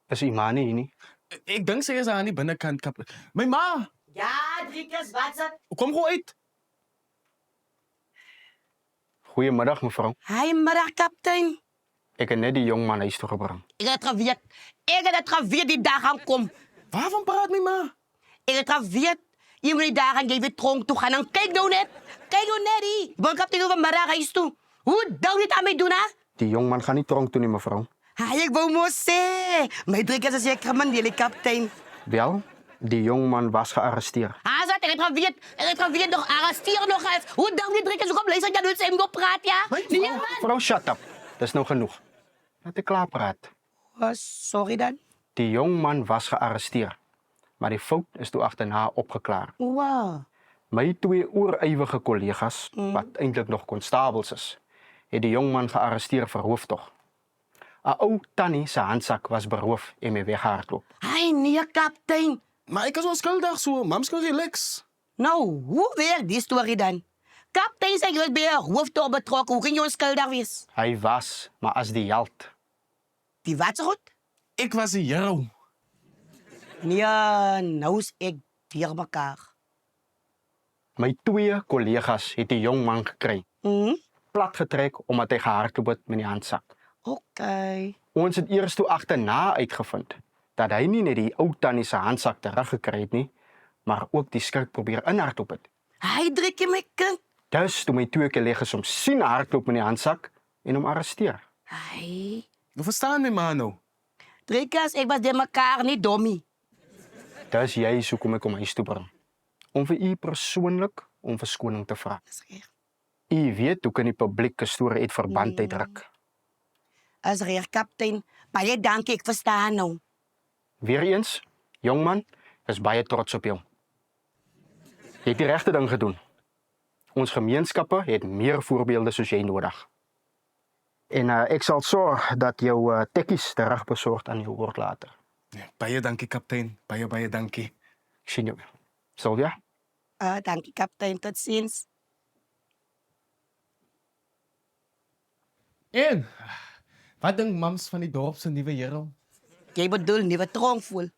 Is Imani nie? Ik denk sy is aan die binnekant kap. My ma, Ja, Driekus, wat is het? kom gou uit. Goeiemiddag mevrou. Hi, middag, kaptein. Ek het net die jong man huis toe gebring. Ik heb het geweet. Ik heb het geweet die dag gaan kom. Waarvan praat my ma? Ik heb het geweet. Je moet die dagen jij weer tronk toe gaan. En kijk nou net. Kijk nou net, hier. Ik ben kaptein over middag huis toe. Hoe dan dit aan mij doen, hè? Die jong man gaan nie tronk toe nie mevrou. Hi, ik wou mooi zeggen. Mijn Driekus is zeker man, die kaptein. Wel, die jong man was gearresteer. Hazard, ik heb het geweet nog arresteren nog eens. Hoe dan die Driekus ook op lezen dat je hem praat, ja? Nee, man. Mevrou, shut up. Dis nou genoeg. Laat ek klaar praat. Oh, sorry dan. Die jong man was gearresteer. Maar die fout is toe agterna opgeklaar. Wow. My twee oorywige kollegas, wat eintlik nog konstabels is, het die jong man gearresteer vir rooftog. 'n Ou tannie se handsak was beroof en mee weggehardloop. Hi, nee, kaptein. Maar ek is onskuldig so, mams kan relax. Nou, hoe werkt die story dan? Kaptein zei, je was bij een hoofdtocht betrokken. Hoe kun je onschuldig wees? Hy was, maar as die held. Die wat zo goed? Ik was die hero. Nee, nou is ik weer mekaar. My twee kollegas het die jong man gekry, platgetrek omdat hy gehardloop het met die handsak. Oké. Ons het eers toe agterna uitgevind dat hy nie net die ou tannie se handsak teruggekry het nie, maar ook die skrik probeer inhardloop het. Hij druk je mijn kind. Dus toe my twee kollegas hom sien hardloop met die handsak en hom arresteer. Hij. We verstaan my ma nou. Driekus, ik was de mekaar niet dommie. Dus jy is hoekom ek hom huis toe bring. Om vir u persoonlik om verskoning te vra. Is recht. U weet hoe kan die publiek 'n storie uit verband uitdruk. Is recht, kaptein. Baie dankie, ik verstaan nou. Weereens, jongman, is baie trots op jou. Jy het die regte ding gedoen. Ons gemeenskappe het meer voorbeelde soos jy nodig. En ek sal sorg dat jou tekkies terugbesorg aan jou word later. Ja, baie dankie, kaptein. Baie dankie. Ek sien jou. Sylvia? Dankie, kaptein. Tot ziens. En, wat dink mams van die dorp se nuwe hero? Jij bedoelt nieuwe tronkvoel.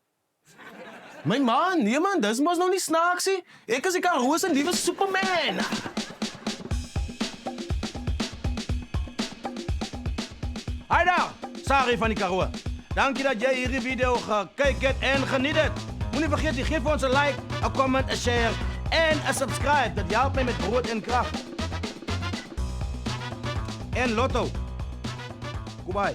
My man, nee man, dis mos nou nie snaaks nie. Ek is die Karoo se nuwe Superman. Hi daar, Sari van die Karoo. Dankie dat jy hierdie video gekyk het en geniet het. Moenie vergeet, jy gee vir ons 'n like, 'n comment, 'n share en 'n subscribe. Dit help my met brood en krag. En Lotto. Goodbye.